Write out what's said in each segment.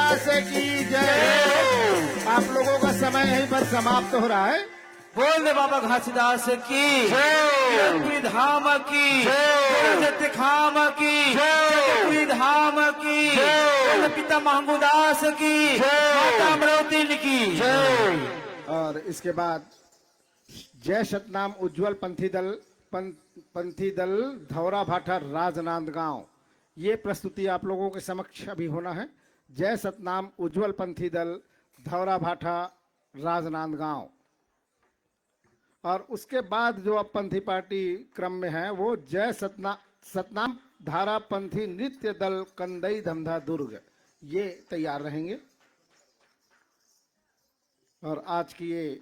घासीदास की जय। आप लोगों का समय यहीं पर समाप्त हो रहा है। बोल दे बाबा घासीदास की जय, धाम की जय, खाम की जय, धाम की जय, पिता महंगूदास की माता अमरवती की जय। और इसके बाद जय सतनाम उज्जवल पंथी दल धौरा भाटा राजनांदगांव, ये प्रस्तुति आप लोगों के समक्ष अभी होना है। जय सतनाम उज्जवल पंथी दल धौरा भाटा राजनांदगांव। और उसके बाद जो अब पंथी पार्टी क्रम में है वो जय सतनाम धारा पंथी नृत्य दल कंदई धमधा दुर्ग, ये तैयार रहेंगे। और आज की ये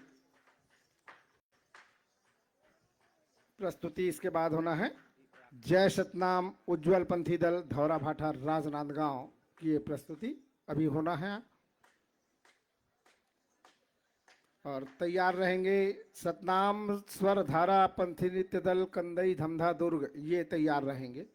प्रस्तुति इसके बाद होना है जय सतनाम उज्जवल पंथी दल धौरा भाटा राजनांदगांव की ये प्रस्तुति अभी होना है। और तैयार रहेंगे सतनाम स्वर धारा पंथी नृत्य दल कंदई धमधा दुर्ग, ये तैयार रहेंगे।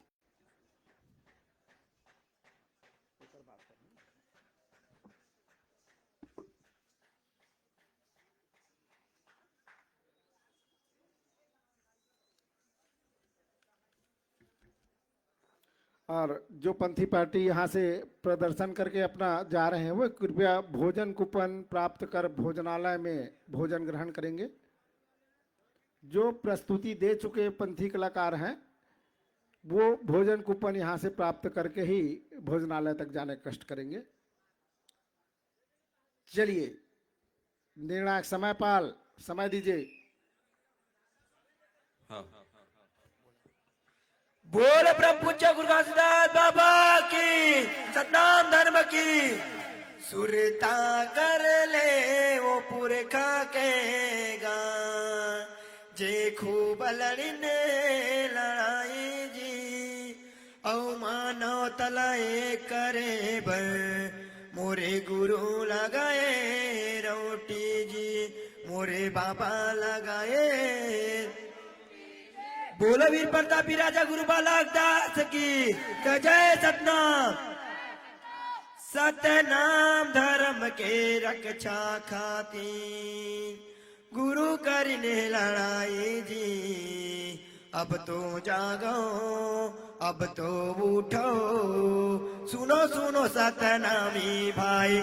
और जो पंथी पार्टी यहाँ से प्रदर्शन करके अपना जा रहे हैं वो कृपया भोजन कूपन प्राप्त कर भोजनालय में भोजन ग्रहण करेंगे। जो प्रस्तुति दे चुके पंथी कलाकार हैं वो भोजन कूपन यहाँ से प्राप्त करके ही भोजनालय तक जाने कष्ट करेंगे। चलिए निर्णायक समय पाल, समय दीजिए। बोल ब्रह्म पूज्य गुरु घासीदास बाबा की सतनाम धर्म की। सुरता कर ले वो पुरखा के गान, जे खूब लड़ने लड़ाई जी औ मानव तलाए करे बर, मोरे गुरु लगाए रोटी जी, मोरे बाबा लगाए। बोलो वीर प्रतापी राजा गुरु बालक दास की जय। सतनाम सतनाम धर्म के रक्षा खातिर गुरु करने लड़ाई जी, अब तो जागो अब तो उठो, सुनो सुनो सतनामी भाई।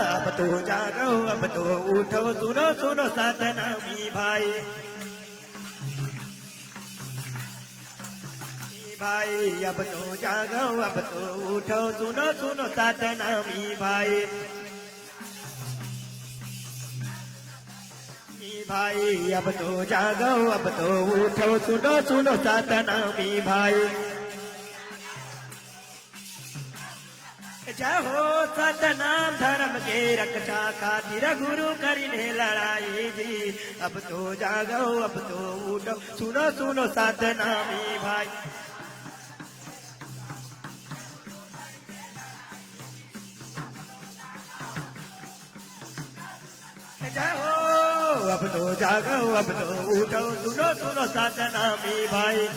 अब तो जागो अब तो उठो, सुनो सुनो सतनामी भाई। भाई अब तो जागो अब तो उठो, सुनो सुनो सतनामी भाई। भाई अब तो जागो अब तो उठो, सुनो सुनो सतनामी भाई। जय हो सतनाम धर्म के रक्षा खातिर गुरु करने लड़ाई जी, अब तो जागो अब तो उठो, सुनो सुनो सतनामी भाई। जय हो अब तो जागो अब तो उठो, सुनो सुनो सतनामी भाई।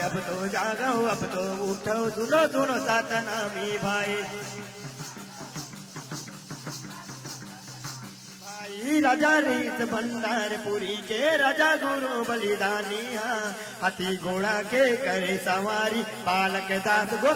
अब तो जागो अब तो उठो, सुनो सुनो सतनामी भाई। भाई राजा रीत भंडारपुरी के राजा गुरु बलिदानी, हाथी घोड़ा के करे सवारी बालक दास गो।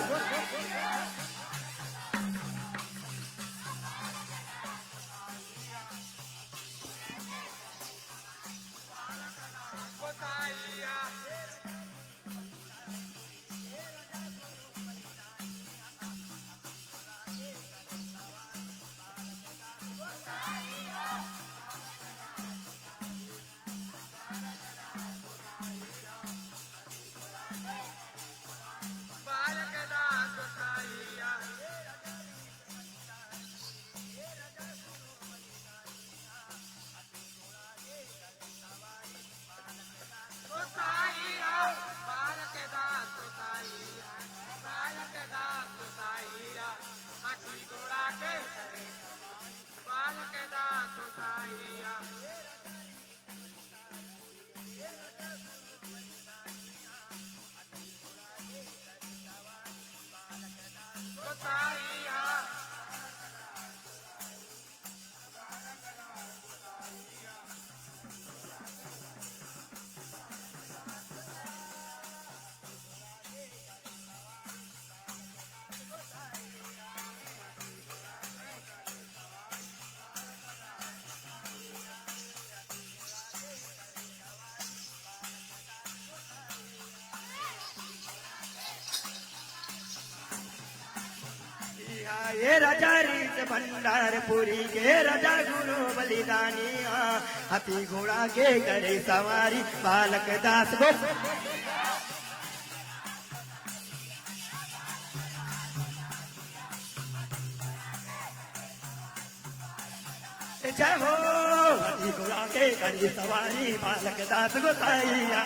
ये राजा रीत भंडारपुरी के राजा गुरु बलिदानिया हाथी घोड़ा के करे सवारी बालक दास गो जय हो हाथी घोड़ा के करे सवारी बालक दास गोसाइया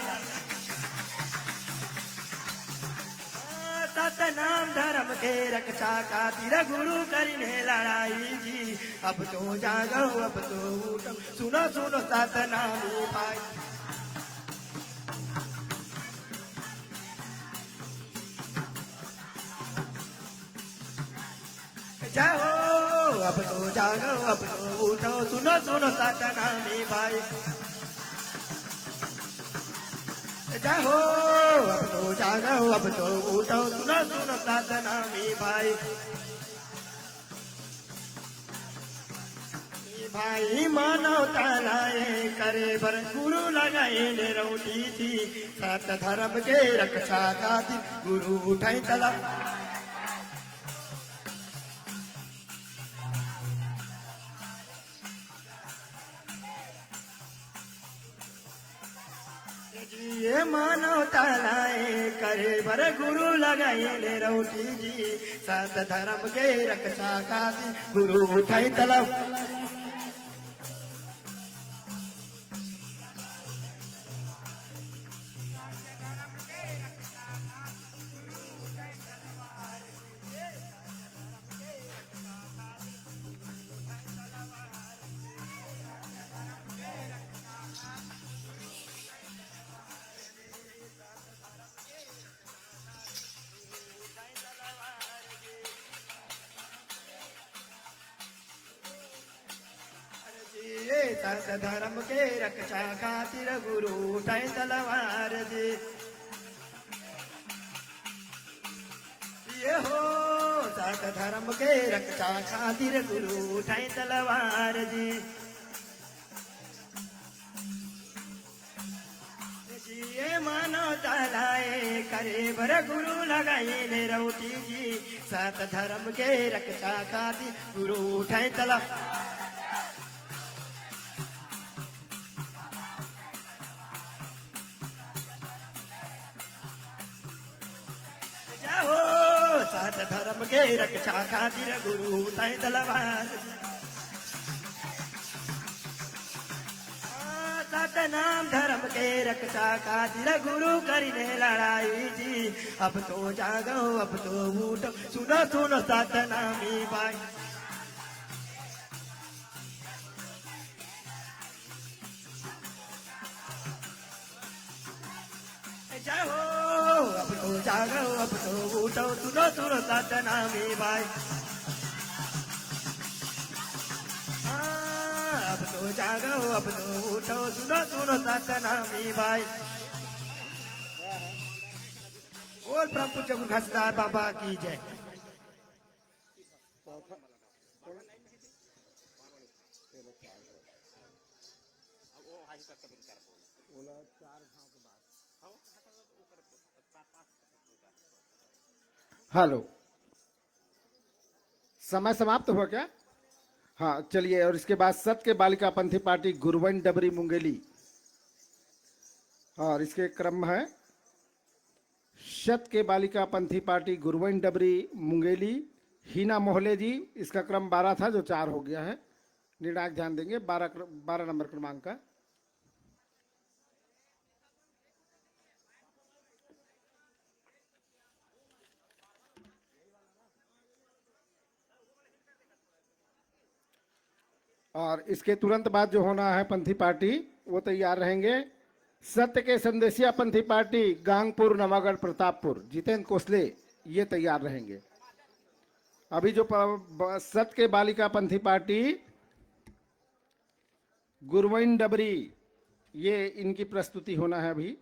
सतनाम धर्म के रक्षा खातिर गुरु करने लड़ाई जी अब तो जागो अब तो उठो सुनो सुनो सतनामी भाई जाओ अब तो जागो अब तो उठो सुनो सुनो सतनामी भाई जाओ अब तो जागो अब तो उठो सुनो सुनो सतनामी भाई भाई मानो तालाए करे बर गुरु लगाए ने रोटी थी सत धर्म के रक्षा खातिर गुरु उठाई तला ये मानो तालाए करे बर गुरु लगाए ले रोटी जी सत धर्म के रक्षा खातिर गुरु उठाई तला सत धर्म के रक्षा खातिर गुरु उठाए तलवार जी ये हो सत धर्म के रक्षा खातिर गुरु उठाए तलवार जी ये मानो तालाए करे बर गुरु लगाए ले रोटी जी सत धर्म के रक्षा खातिर गुरु उठाए तलवार सत धर्म के रक्षा खातिर गुरु उठाए तलवार सत नाम धर्म के रक्षा खातिर गुरु करने लड़ाई जी अब तो जागो अब तो उठो सुनो सुनो सतनामी भाई जाओ अब तो जागो अब तो उठो सुनो सुनो सतनामी भाई अब तो जागो अब तो उठो सुनो सुनो सतनामी भाई बोल परम पूज्य गुरु घासीदास बाबा की जय हेलो समय समाप्त हुआ क्या? हाँ चलिए। और इसके बाद सत्य बालिका पंथी पार्टी गुरवंड डबरी मुंगेली और इसके क्रम है शत के बालिका पंथी पार्टी गुरवंड डबरी मुंगेली हीना मोहले जी। इसका क्रम 12 था जो 4 हो गया है। निर्णायक ध्यान देंगे 12 नंबर क्रमांक का। और इसके तुरंत बाद जो होना है पंथी पार्टी वो तैयार रहेंगे। सत्य के संदेशिया पंथी पार्टी गांगपुर नवागढ़ प्रतापपुर जितेंद्र कोसले ये तैयार रहेंगे। अभी जो सत्य के बालिका पंथी पार्टी गुरवंड डबरी ये इनकी प्रस्तुति होना है अभी।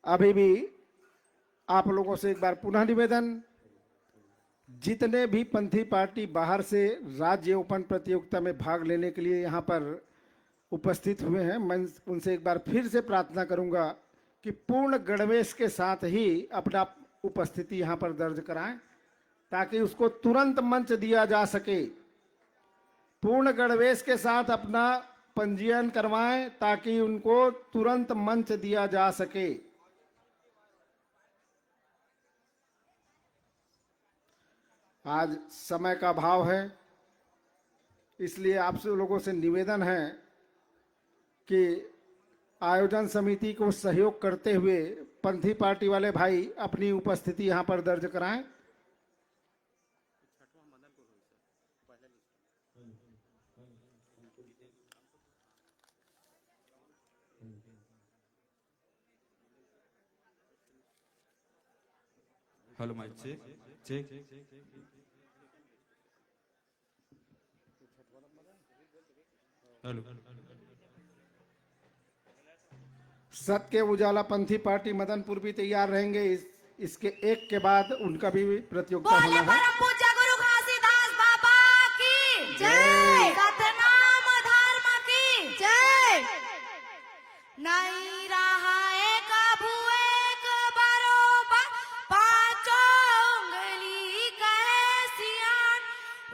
अभी भी आप लोगों से एक बार पुनः निवेदन, जितने भी पंथी पार्टी बाहर से राज्य ओपन प्रतियोगिता में भाग लेने के लिए यहाँ पर उपस्थित हुए हैं, मैं उनसे एक बार फिर से प्रार्थना करूंगा कि पूर्ण गणवेश के साथ ही अपना उपस्थिति यहाँ पर दर्ज कराएं, ताकि उसको तुरंत मंच दिया जा सके। पूर्ण गणवेश के साथ अपना पंजीयन करवाएं ताकि उनको तुरंत मंच दिया जा सके। आज समय का अभाव है, इसलिए आप सब लोगों से निवेदन है कि आयोजन समिति को सहयोग करते हुए पंथी पार्टी वाले भाई अपनी उपस्थिति यहां पर दर्ज कराएं। Hello mic check check. Hello. सत्य उजाला पंथी पार्टी मदनपुर भी तैयार रहेंगे। इसके एक के बाद उनका भी प्रतियोगिता बोले होना है। परम पूज्य गुरु घासीदास बाबा की जय, सतनाम धर्म की जय। नहीं रहा एक भुएक बरोबर, पांचों उंगली कहे सियान,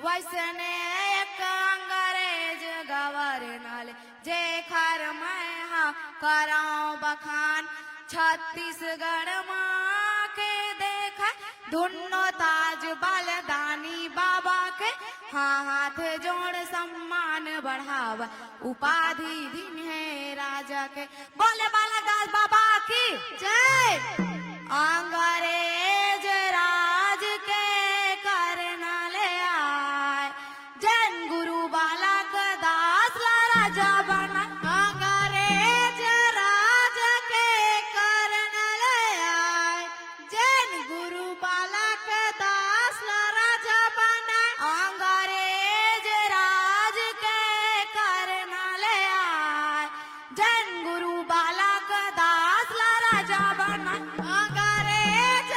वैसने एक अंग्रेज गवर्नर जे खर मैं हाँ कराऊं बखान। छत्तीसगढ़ माँ के देखा दोनों ताज बलदानी बाबा के, हाँ हाथ जोड़ सम्मान बढ़ावा उपाधि दिन है राजा के। बोले बालादास बाबा की जय। अंग्रेज राज के करना ले आए, जैन गुरु बालक दास ला राजा बना। अंग्रेज राज के करना ले आए, जैन गुरु बालक दास ला राजा बना। अंग्रेज राज के करना ले आए, जैन गुरु बालक दास ला राजा बना। अंग्रेज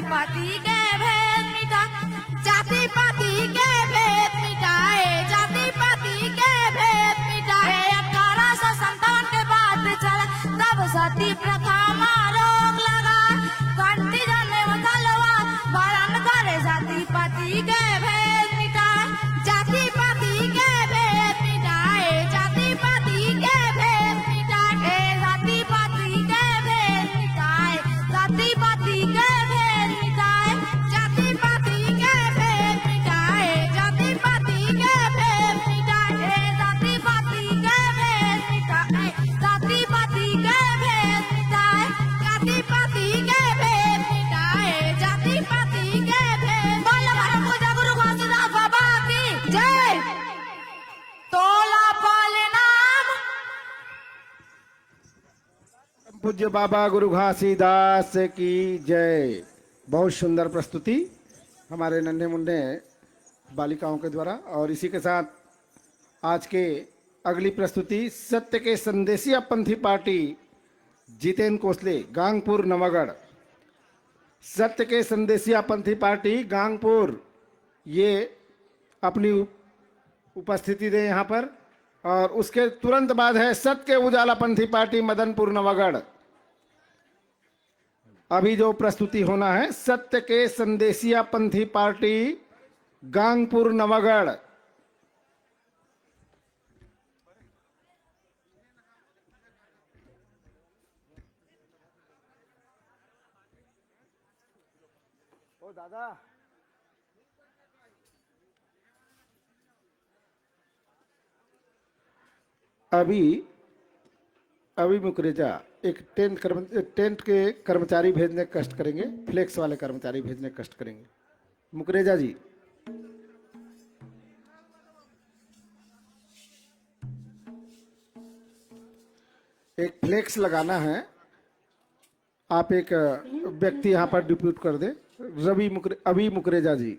जाति पाति के भेद मिटाए, जाति पाति के भेद मिटाए, जाति पाति के भेद मिटाए। 1857 के बाद चला तब सती प्रथा में रोक लगा, क्रांति जन्मे तलवा वरण करे जाति पाति के भेद मिटाए, जाति पाति के भेद मिटाए, जाति पाति के भेद मिटाए, जाति पाति के भेद मिटाए, जाति पाति के भेद मिटाए, जाति पाति के भेद मिटाए, जाति पाति के भेद मिटाए, जाति पाति के भेद मिटाए, जाति पाति के भेद मिटाए, जाति पाति के भेद मिटाए, जाति पाति के भेद। बोल भारत पूजा गुरु घोषदास बाबा की जय। तोला पाल नाम पूज्य बाबा गुरु घासीदास की जय। बहुत सुंदर प्रस्तुति हमारे नन्हे मुन्ने बालिकाओं के द्वारा। और इसी के साथ आज के अगली प्रस्तुति सत्य के संदेशिया पंथी पार्टी जितेंद्र कोसले गांगपुर नवागढ़। सत्य के संदेशिया पंथी पार्टी गांगपुर ये अपनी उपस्थिति दे यहाँ पर। और उसके तुरंत बाद है सत्य के उजाला पंथी पार्टी मदनपुर नवागढ़। अभी जो प्रस्तुति होना है सत्य के संदेशिया पंथी पार्टी गांगपुर नवागढ़। ओ दादा अभी मुकरेजा एक टेंट के कर्मचारी भेजने का कष्ट करेंगे, फ्लेक्स वाले कर्मचारी भेजने का कष्ट करेंगे। मुकरेजा जी एक फ्लेक्स लगाना है, आप एक व्यक्ति यहाँ पर डिप्यूट कर दे। अभी Mukreja ji.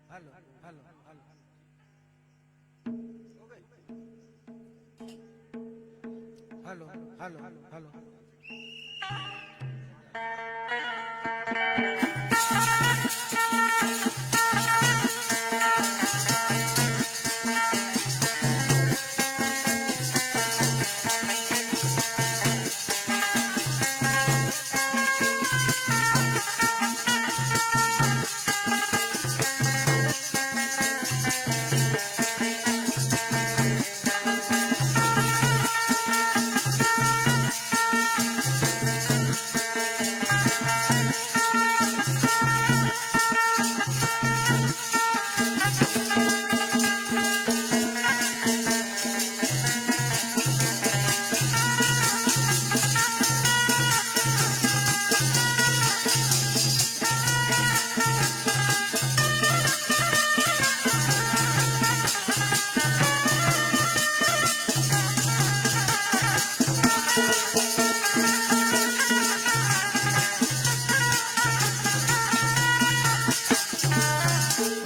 Hello hello hello hello hello hello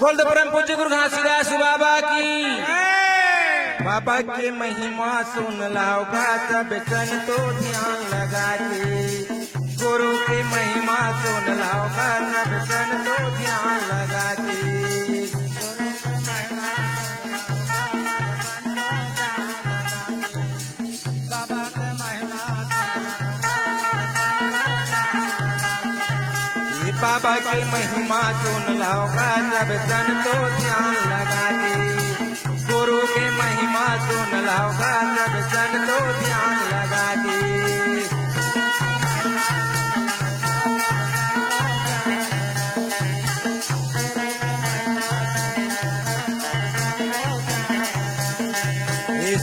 बोल दो परम पूज्य गुरु घासीदास बाबा की। बाबा के महिमा सुन लाओ गाता बेचन तो ध्यान लगा के। गुरु के महिमा सुन लाओ गाता बेचन तो ध्यान लगा के। बाबा की महिमा सुन लाओ गाता बेचन तो ध्यान लगा के। गुरु के महिमा सुन लाओ गाता बेचन तो ध्यान लगा के।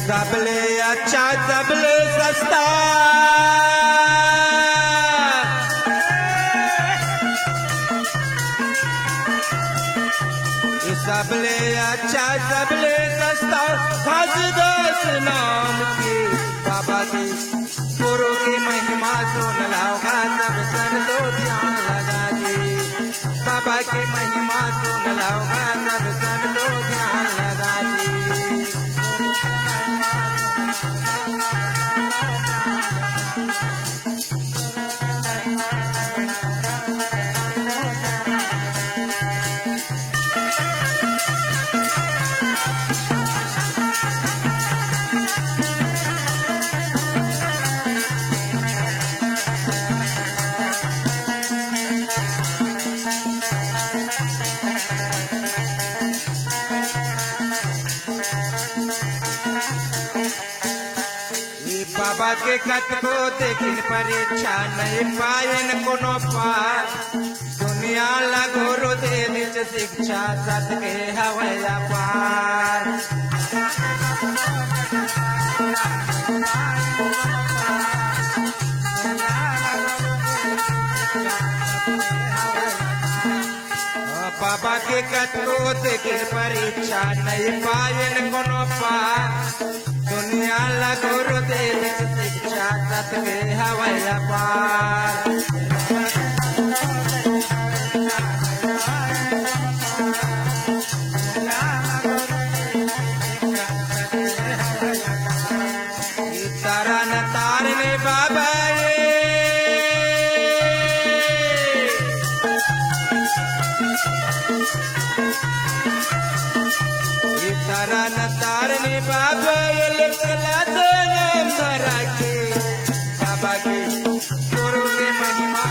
सबले अच्छा सबले सस्ता सबले अच्छा सबले सस्ता घासीदास नाम के। बाबा के गुरु की महिमा सुन लाओ गाता बेचन तो ध्यान लगा के। बाबा की महिमा सुन लाओ गाता बेचन तो ध्यान लगा के। बाबा के कत को देखिन परीक्षा नहीं पायन कोनो पार। दुनिया लगोरो दे निज शिक्षा सत के हवया पार। बाबा के कत को देखिन परीक्षा नहीं पायन कोनो पार। दुनिया लगोरो दे शिक्षा सत के हवया पार। तारन तारने बाबा तारन तारने बाबा बाबा के गुरु के महिमा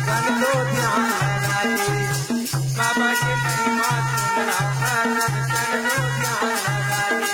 सन तो ध्यान लगा के। बाबा के महिमा सुन लाओ गाता बेचन तो ध्यान लगा के।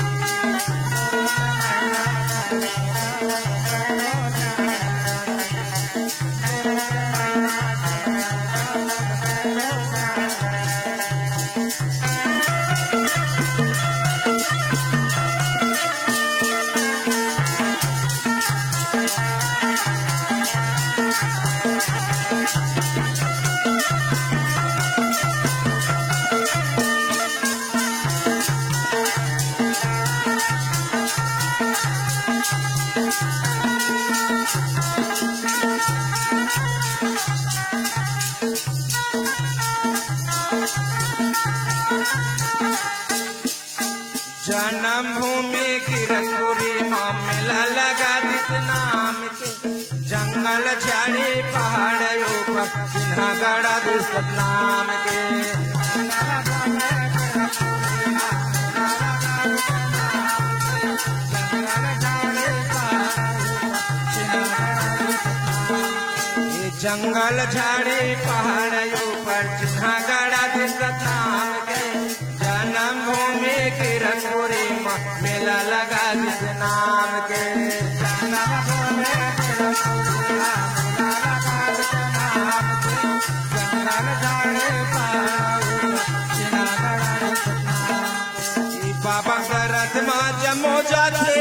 जन्म भूमि किरतपुरी माँ मेला लगा दिस नाम के जंगल झाड़ी पहाड़ ऊपर चिन्हा गड़ा दिस नाम के ये जंगल झाड़ी पहाड़ ऊपर चिन्हा गड़ा दिस नाम के जन्म भूमि किरतपुरी माँ मेला लगा जिस नाम के जन्म भूमि किरतपुरी माँ मेला लगा जिस नाम के जंगल झाड़ी पहाड़ चिन्हा गड़ा जिस नाम के। बाबा दरद माँ जमो जाते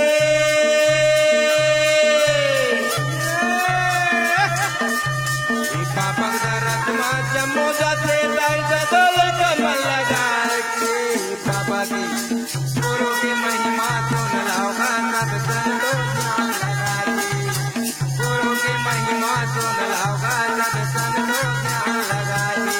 बाबा दरद माँ जमो जाते दर्द दल कमल लगा के बाबा की गुरु की महिमा सुन लाओगा तब संतो ध्यान लगा के गुरु की महिमा सुन लाओगा तब संतो ध्यान लगा के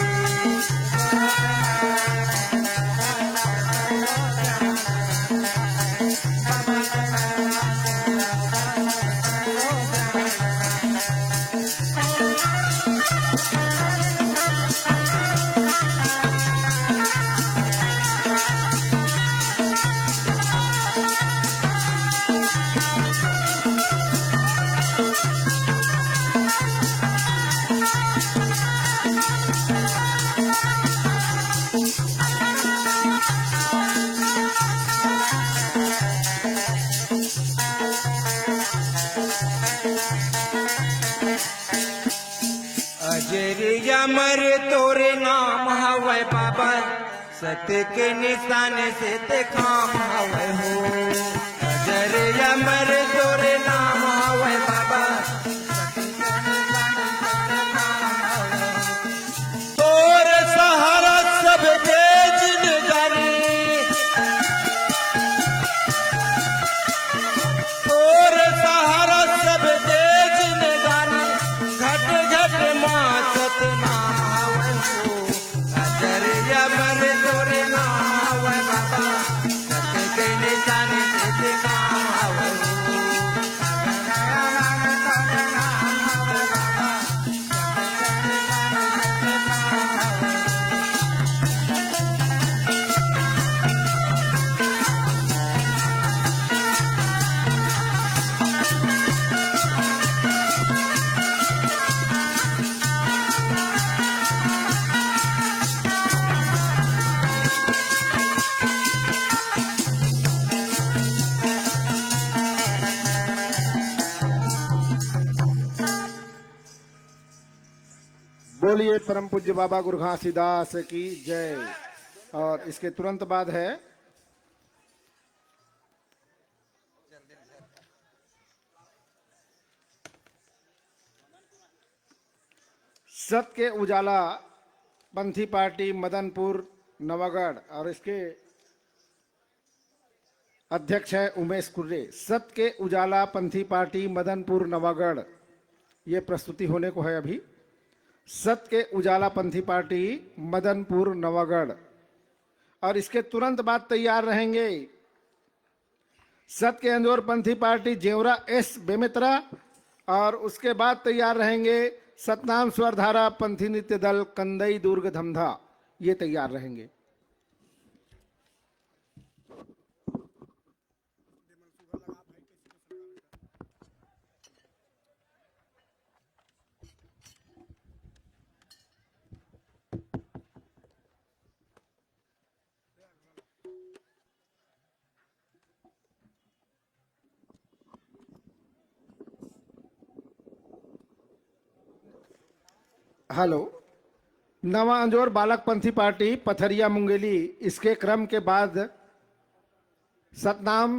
अजरिया मर तोरे नाम हवै बाबा सत्य के निशाने से ते काम हवै हो अजरिया मर तोरे नाम हवै बाबा तोर सहारा सब के जिंदगानी तोर सहारा सब के जिंदगानी घट घट माँ सतनाम हवै हो अजरिया मर तोरे नाम हवै बाबा सत्य के निशाने से ते काम हवै हो अजरिया मर तोरे नाम हवै बाबा सत्य के निशाने से ते काम हवै हो। बोलिए परम पूज्य बाबा गुरु घासीदास की जय। और इसके तुरंत बाद है सत के उजाला पंथी पार्टी मदनपुर नवागढ़ और इसके अध्यक्ष है उमेश कुर्रे। सत के उजाला पंथी पार्टी मदनपुर नवागढ़ ये प्रस्तुति होने को है अभी। सत के उजाला पंथी पार्टी मदनपुर नवागढ़ और इसके तुरंत बाद तैयार रहेंगे सत के अंजोर पंथी पार्टी जेवरा एस बेमेतरा और उसके बाद तैयार रहेंगे सतनाम स्वरधारा पंथी नृत्य दल कंदई दुर्ग धमधा ये तैयार रहेंगे। हेलो। नवा अंजोर बालक पंथी पार्टी पथरिया मुंगेली इसके क्रम के बाद सतनाम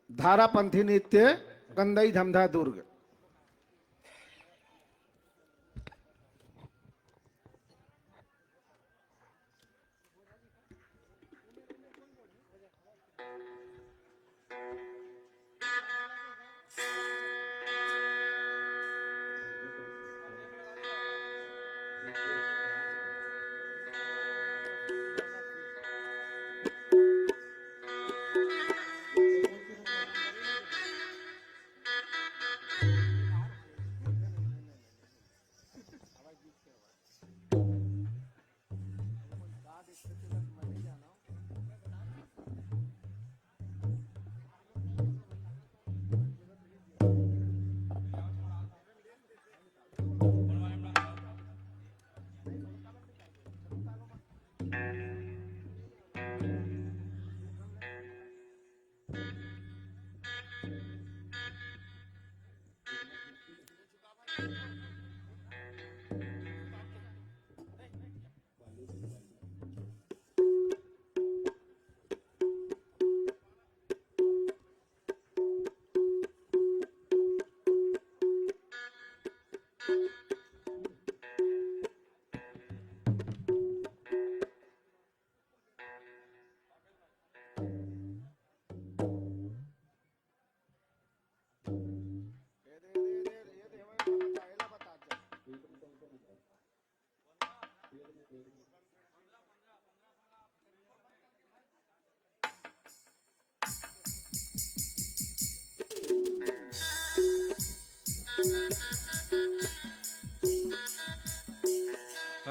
धारा पंथी नृत्य कंदई धमधा दुर्ग।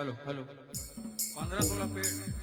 हेलो हेलो 15-16 पेड़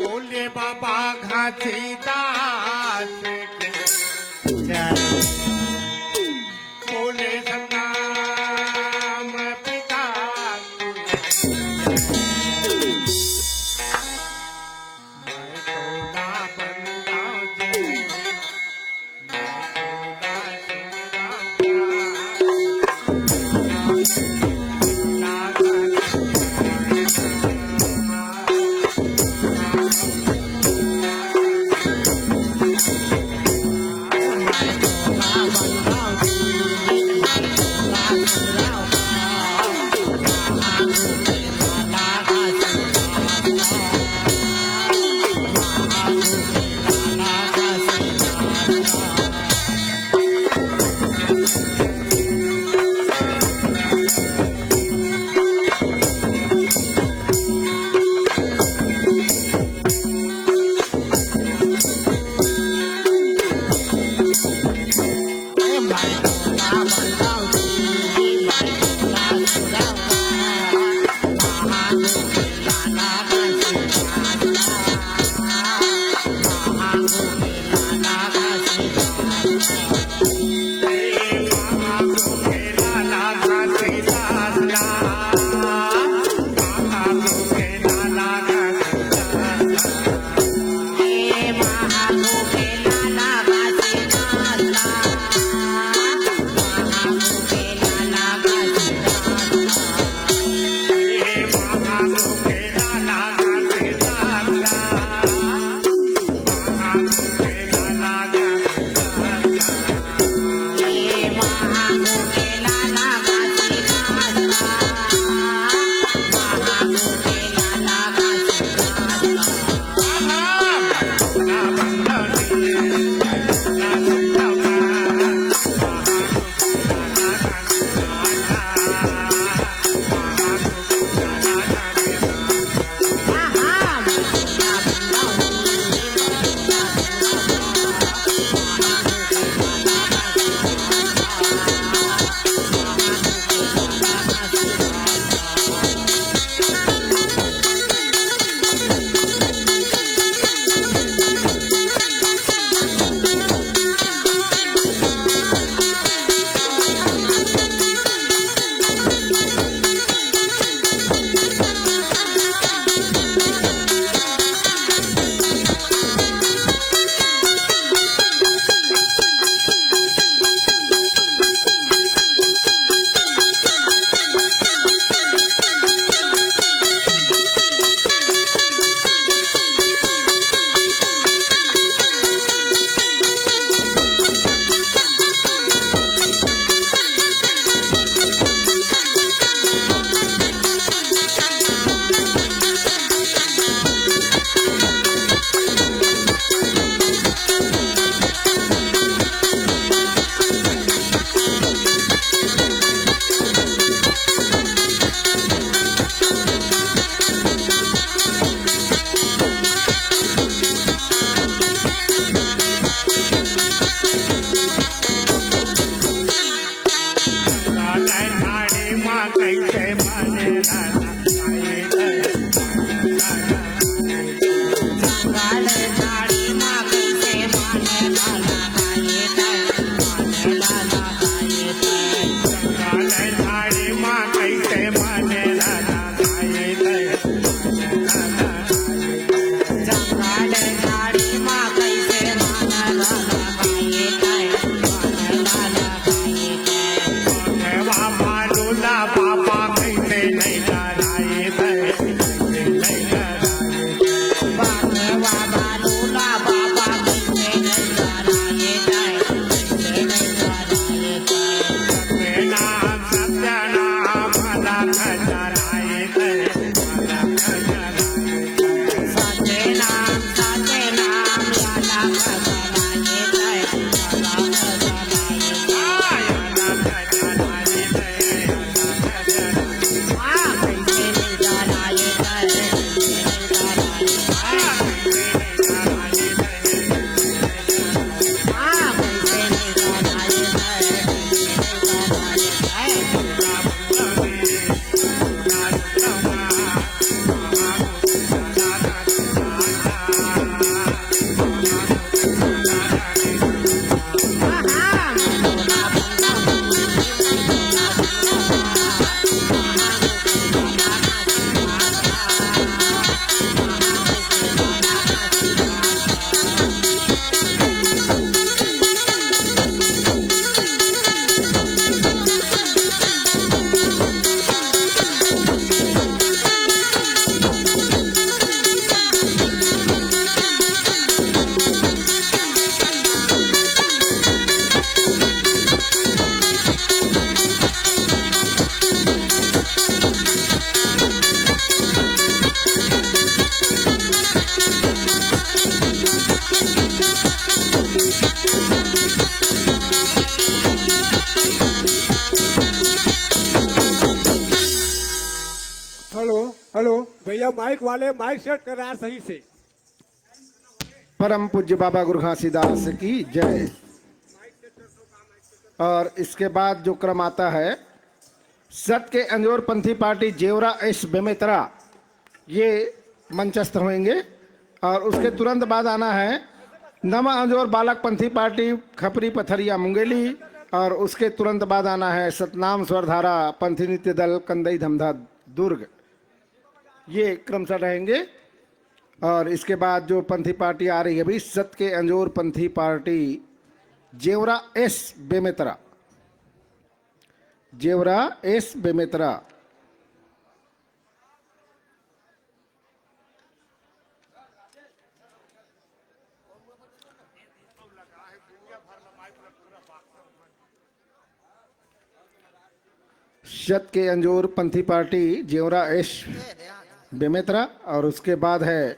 बोले बाबा घासीदास बोले संग्राम पिता मैं तोड़ा बंदा जी Thank you. हेलो भैया, माइक वाले माइक सेट कर रहा है सही से। परम पूज्य बाबा गुरु घासीदास की जय। और इसके बाद जो क्रम आता है, सत के अंजोर पंथी पार्टी जेवरा एस बेमेतरा, ये मंचस्थ होंगे। और उसके तुरंत बाद आना है नमा अंजोर बालक पंथी पार्टी खपरी पथरिया मुंगेली। और उसके तुरंत बाद आना है सतनाम स्वरधारा पंथी नित्य दल कंदई धमधा दुर्ग। ये क्रमशः रहेंगे। और इसके बाद जो पंथी पार्टी आ रही है भाई, सत के अंजोर पंथी पार्टी जेवरा एस बेमेतरा, जेवरा एस बेमेतरा। सत के अंजोर पंथी पार्टी जेवरा एस बेमेतरा। और उसके बाद है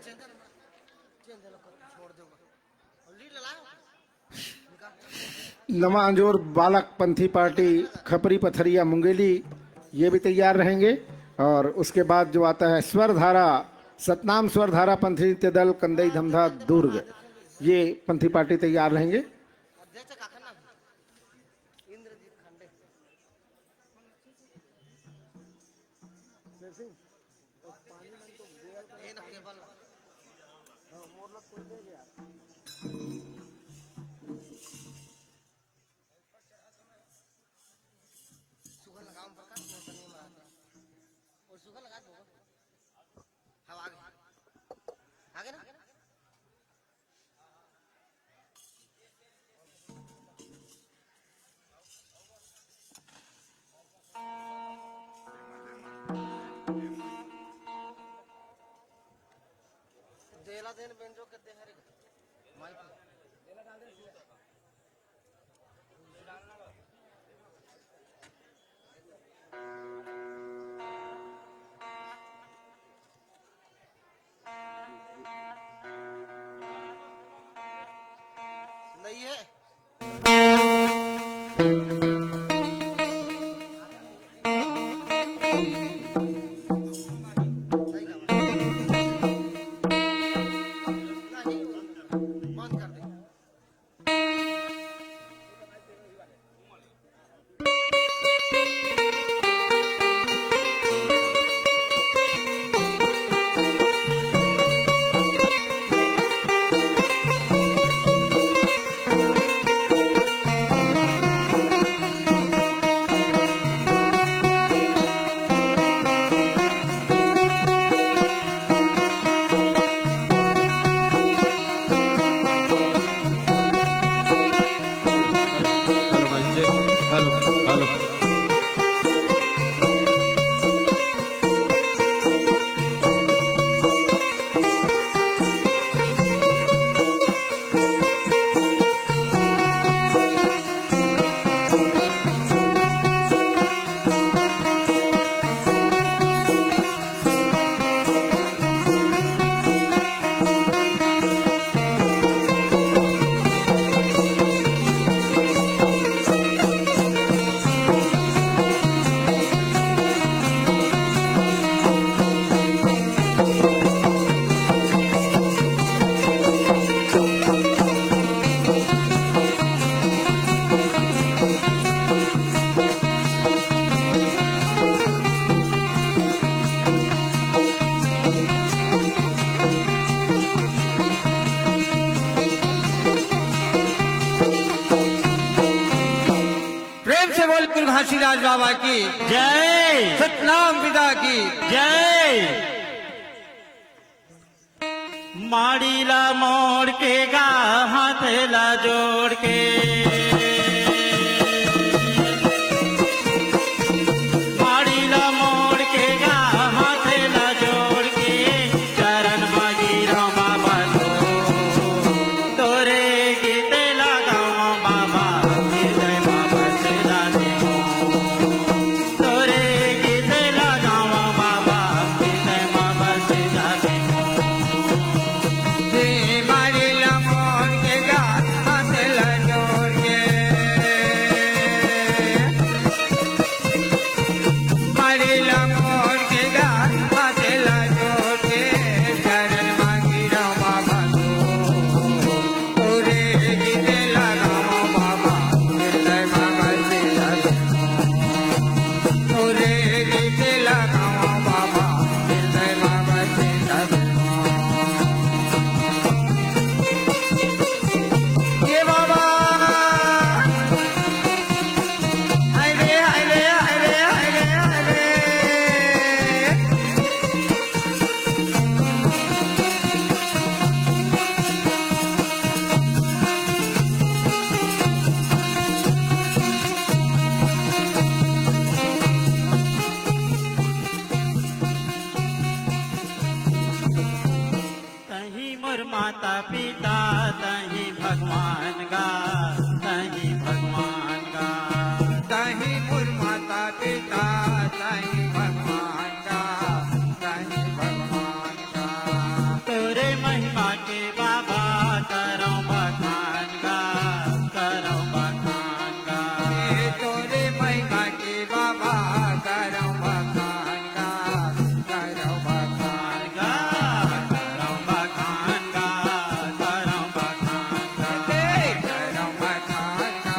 नमा अंजोर बालक पंथी पार्टी खपरी पथरिया मुंगेली, ये भी तैयार रहेंगे। और उसके बाद जो आता है स्वरधारा सतनाम स्वरधारा पंथी नित्य दल कंदई धमधा दुर्ग, ये पंथी पार्टी तैयार रहेंगे। घासीदास बाबा की जय, सतनाम पिता की जय। माड़ीला मोड़ के गा हाथ ला जोड़ के, माड़ीला मोड़ के गा हाथ ला जोड़ के, चरण मागी रामा बाबा तोरे गीते लगाओ बाबा जय बाबा से तोरे गीते लगाओ बाबा जय बाबा से माड़ीला मोड़ के गा हाथ ला जोड़ माता पिता तही भगवान गा, तही भगवान गा। तही मोर माता पिता तही भगवान का, तही भगवान का। तोरे महिमा के बाबा करो बखान गा, करो बखान गा। ये तोरे महिमा के बाबा करो बखान का, करो बखान का। करो बखान गा, करो बखान गा। करो बखान का,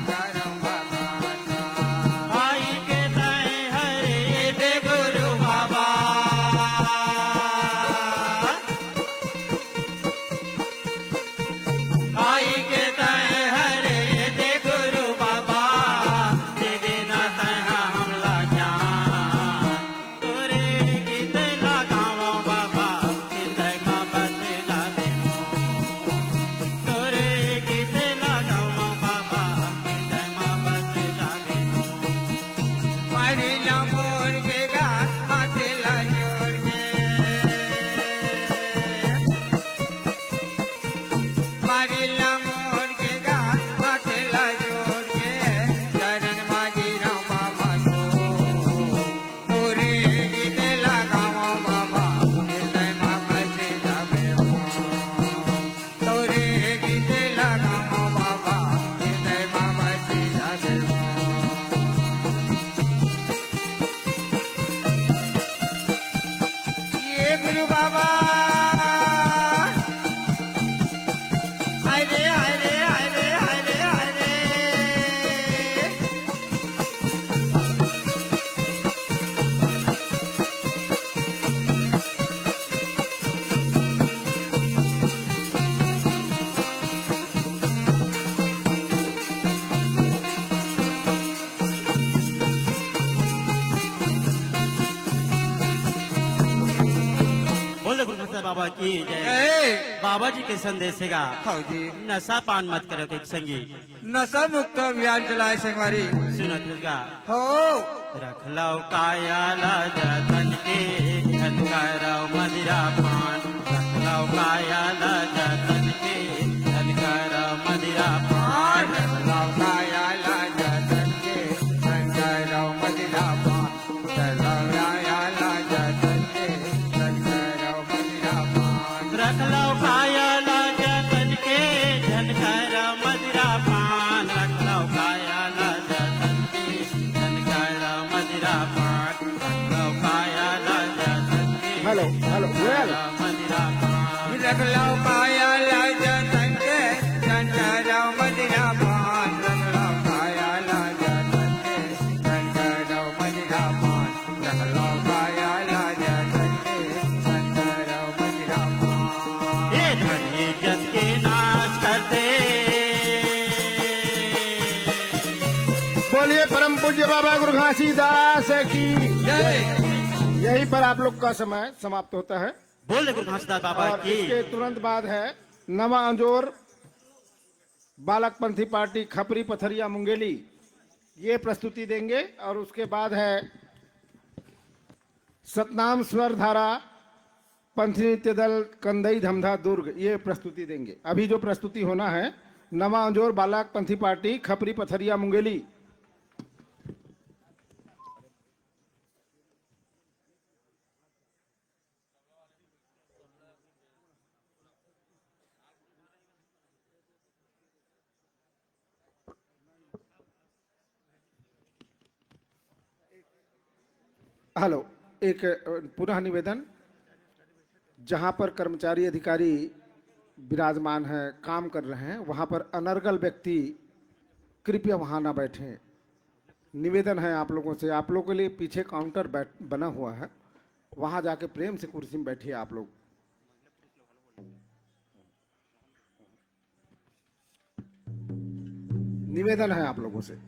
करो बखान का। आई के तय हरे दे गुरु बाबा, आई के तय हरे दे गुरु बाबा, दे देना तय हमला ज्ञान। तोरे गीत लगावो बाबा, हृदय में बसला दे। तोरे गीत लगावो बाबा, हृदय में बसला दे। मारी मोर के गा माथे लाजोर के, मारी मोर के गा माथे लाजोर के। चरण माजी राम बाबा को पूरे गीत लगाओ बाबा, हृदय में बसे जावे हो। तोरे गीत लगाओ बाबा, हृदय में बसे जावे हो। ये गुरु बाबा हरे हरे हरे हरे हरे। बोले गुरु प्रसाद बाबा की जय। ए बाबा जी के संदेश गा, हौजी नशा पान मत करो के संगी। नशा मुक्त अभियान चलाए संगवारी सुनत गा, हो। रख लो काया जतन के, धन करो मदिरा पान। रख लो काया जतन के, धन करो मदिरा पान। लौकाया लाजतन के संगरो मदिरा पान। लौकाया लाजतन के संगरो मदिरा पान। रख लो काया जतन के, धन करो मदिरा पान। रख लो काया जतन के, धन करो मदिरा पान। रख लो काया जतन के, हेलो हेलो वेल मदिरा पान। रख लौकाया लाजतन के संगरो मदिरा पान। रख लौकाया लाजतन के संगरो मदिरा पान। रख लौकाया लाजतन के संगरो मदिरा पान। ये धन इज्जत के नाश करते, बोलिए परम पूज्य बाबा गुरु घासीदास की जय। यहीं पर आप लोग का समय समाप्त होता है बोले गुरु घासीदास बाबा और की। इसके तुरंत बाद है नवा अंजोर बालक पंथी पार्टी खपरी पथरिया मुंगेली, ये प्रस्तुति देंगे। और उसके बाद है सतनाम स्वर धारा पंथी नृत्य दल कंदई धमधा दुर्ग, ये प्रस्तुति देंगे। अभी जो प्रस्तुति होना है नवा अंजोर बालक पंथी पार्टी खपरी पथरिया मुंगेली। हेलो, एक पुनः निवेदन, जहां पर कर्मचारी अधिकारी विराजमान है, काम कर रहे हैं, वहां पर अनर्गल व्यक्ति कृपया वहां ना बैठें। निवेदन है आप लोगों से, आप लोगों के लिए पीछे काउंटर बना हुआ है, वहां जाके प्रेम से कुर्सी में बैठिए आप लोग। निवेदन है आप लोगों से।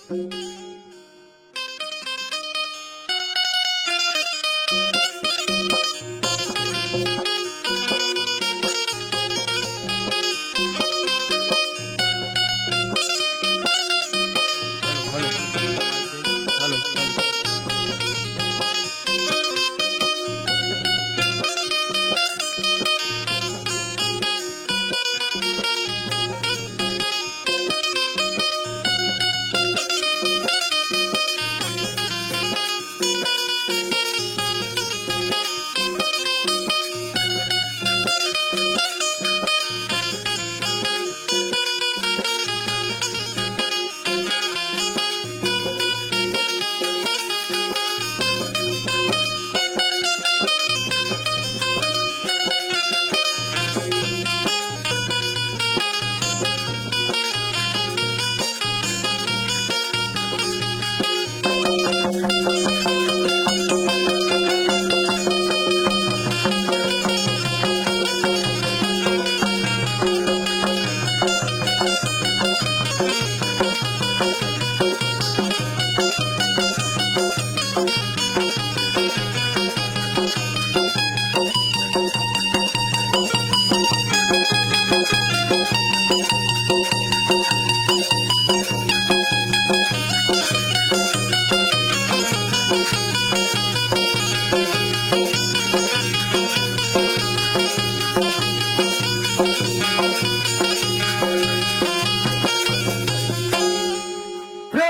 प्रेम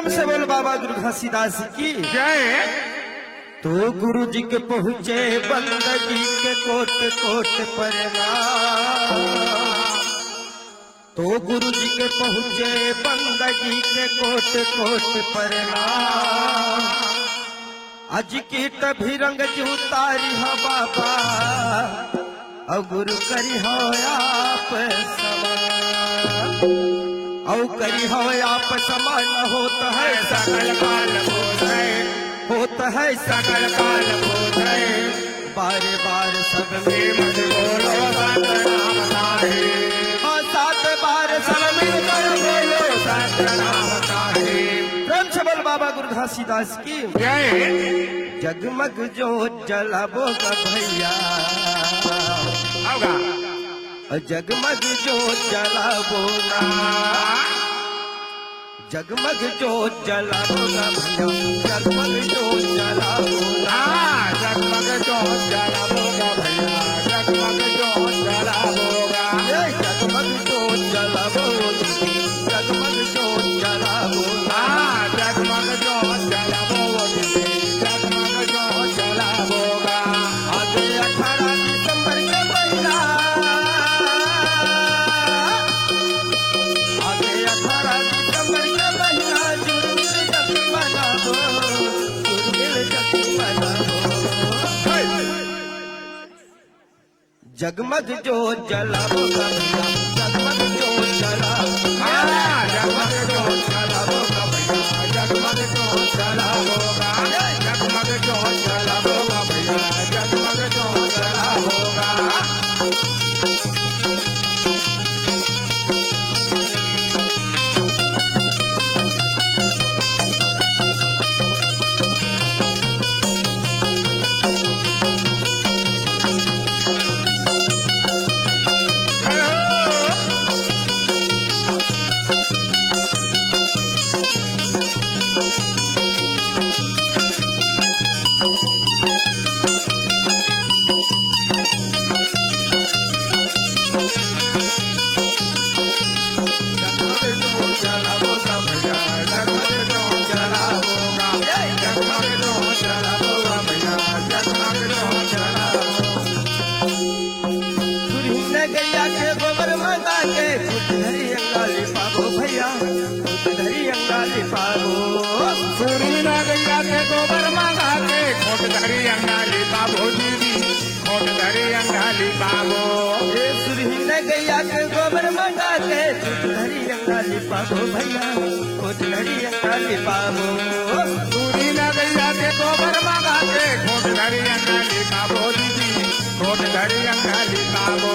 से बोल बाबा गुरु घासीदास की जय। तो गुरु जी के पहुँचे बंदगी के कोट कोट परगाम। तो गुरु जी के पहुँचे बंदगी के कोट कोट परगाम। आज की तभी रंग जूतारी हो बाबा, और गुरु करी हो आप समान। औ करी हो आप समान होता है सकल काल बोधय, होता है सकल काल बोधय। बार बार सब में मत बोलो सतनाम साहे, हाँ 7 बार सब मिलकर बोलो सतनाम साहे। प्रेम से बोल बाबा गुरु घासीदास की जय। जगमग जो जलाबोगा भैया, जगमग जो जलाबोगा, जगमग जो जलाबोगा भैया, जगमग जो जलाबोगा, जगमग जो जलाबोगा भैया, जगमग जो जलाबोगा, जगमग जो जलाबोगा, जगमग जो जलाबोगा, जगमग जो जलाबोगा, जगमग जो जलाबोगा। आज 18 दिसंबर के महीना, आज 18 दिसंबर के महीना, जुर्मिल जति मनाबो, जुर्मिल जति मनाबो। जगमग जो जलाबोगा भैया, जगमग जो जलाबोगा, जगमग जो जलाबोगा भैया, जगमग जो जलाबोगा, जगमग जो जलाबोगा भैया, जगमग जो जलाबोगा। गैया के गोबर मंगा के खुद धरी अंगाली पाबो भैया, खुद धरी अंगाली पाबो। सूरी ना गैया के गोबर मंगा के खोट धरी अंगाली पाबो दीदी, खोट धरी अंगाली पाबो। ए सुरहीन गैया के गोबर मंगा के खुद धरी अंगाली पाबो भैया, खुद धरी अंगाली पाबो। सूरी ना गैया के गोबर मंगा के खोट धरी अंगाली पाबो दीदी, खोट धरी अंगाली पाबो।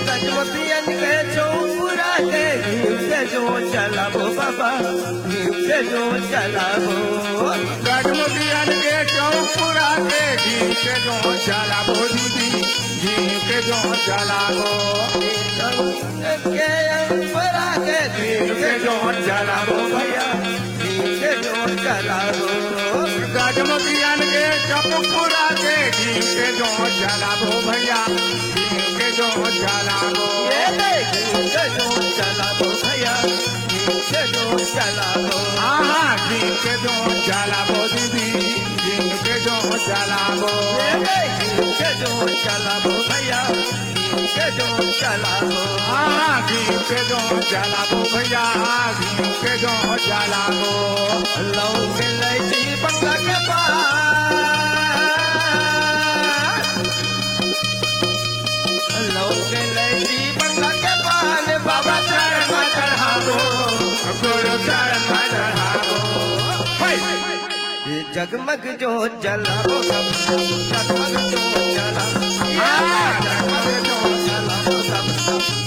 गजमतियन के चौपुरा के घी के जो चलाबो बाबा घीव के जो चलाबो गजमुखियन के चौपुरा के घी के जो चलाबो दीदी घी के जो चलाबो के अंबरा के घीव के जो चलाबो भैया घीव के जो चलाबो गजमुखियन के चौपुरा के घी के जो चलाबो भैया घी के जो चलाबो ये घीव के जो चलाबो भैया घीव के जो चलाबो हाँ घी के जो चलाबो दीदी घी के जो चलाबो घीव के जो चलाबो भैया घीव के जो चलाबो हाँ घी के जो चलाबो भैया घी के जो चलाबो लौंग इलायची बंगा के पान लौंग इलायची बंगा के पान बाबा चरण में चढ़ाबो गुरु चरण में चढ़ाबो ये जगमग जो जलाबो सब जगमग जो जलाबो जगमग जो जलाबो सब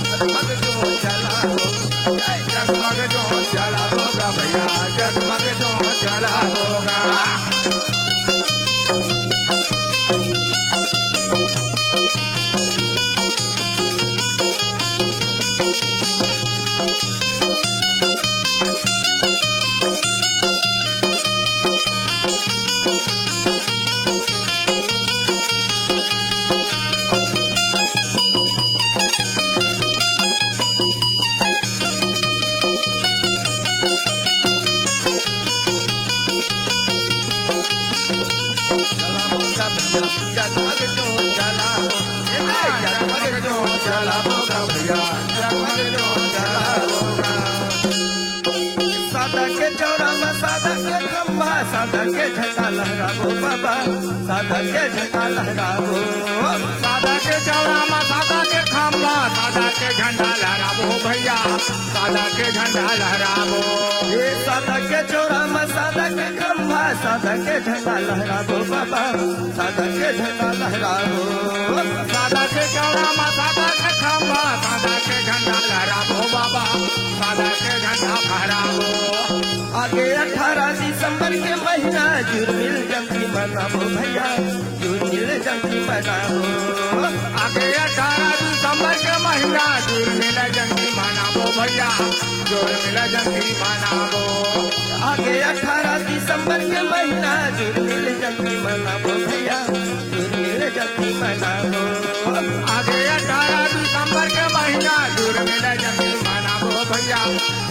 जगमग जो जलाबो जगमग जो जलाबो भैया जगमग जो जलाबो जगमग जो जलाबो जगमग जो जलाबो भैया जगमग जो जलाबो सादा के चौड़ा में सादा के खंभा सादा के झंडा लहराबो बाबा सादा के झंडा लहराबो सादा के चौड़ा में सादा के खंभा सादा के झंडा लहराबो भैया सादा के झंडा लहराबो ये सादा के चौड़ा में सादा के खंभा सादा के झंडा लहराबो बाबा सादा के झंडा लहराबो सादा के चौड़ा में सादा के खंभा सादा के झंडा लहराबो बाबा सादा के झंडा फहराबो आगे 18 दिसंबर के महीना जुर्मिल जंगी मनाबो भैया जुर्मिल जंगी मनाबो आगे 18 दिसंबर के महीना जुर्मिल जंगी मनाबो भैया जुर्मिल जंगी मनाबो आगे 18 दिसंबर के महीना जुर्मिल जंगी मनाबो भैया जुर्मिल जंगी मनाबो आगे 18 दिसंबर के महीना जुर्मिल जंगी मनाबो भैया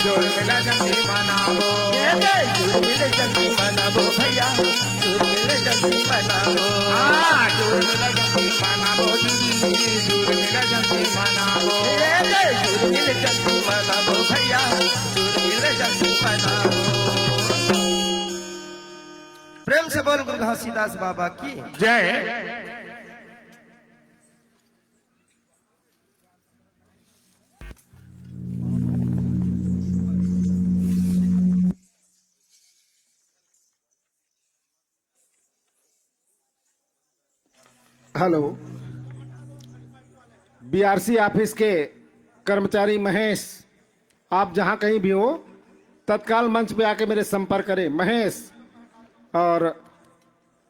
जुर्मिल जंगी मनाबो जुर्मिल जंगी मनाबो भैया जुर्मिल जंगी मनाबो हाँ जुर्मिल जंगी मनाबो दीदी जुर्मिल जंगी मनाबो जुर्मिल जंगी मनाबो भैया जुर्मिल जंगी मनाबो प्रेम से बोल गुरु घासीदास बाबा की जय हेलो बीआरसी ऑफिस के कर्मचारी महेश, आप जहां कहीं भी हो तत्काल मंच पे आके मेरे संपर्क करें। महेश और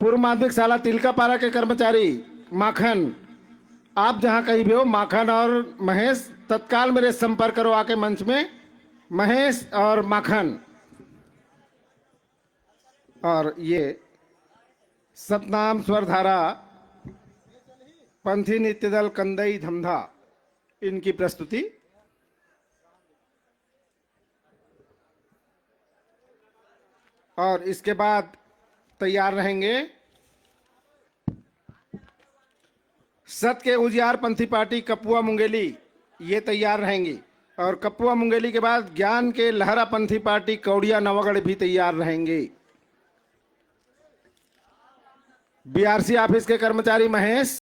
पूर्व माध्यमिक शाला तिलकापारा के कर्मचारी माखन, आप जहां कहीं भी हो, माखन और महेश तत्काल मेरे संपर्क करो आके मंच में। महेश और माखन। और ये सतनाम स्वरधारा पंथी नृत्य दल कंदई धमधा, इनकी प्रस्तुति। और इसके बाद तैयार रहेंगे सत के उजियार पंथी पार्टी कपुआ मुंगेली, ये तैयार रहेंगी। और कपुआ मुंगेली के बाद ज्ञान के लहरा पंथी पार्टी कौड़िया नवागढ़ भी तैयार रहेंगे। बीआरसी ऑफिस के कर्मचारी महेश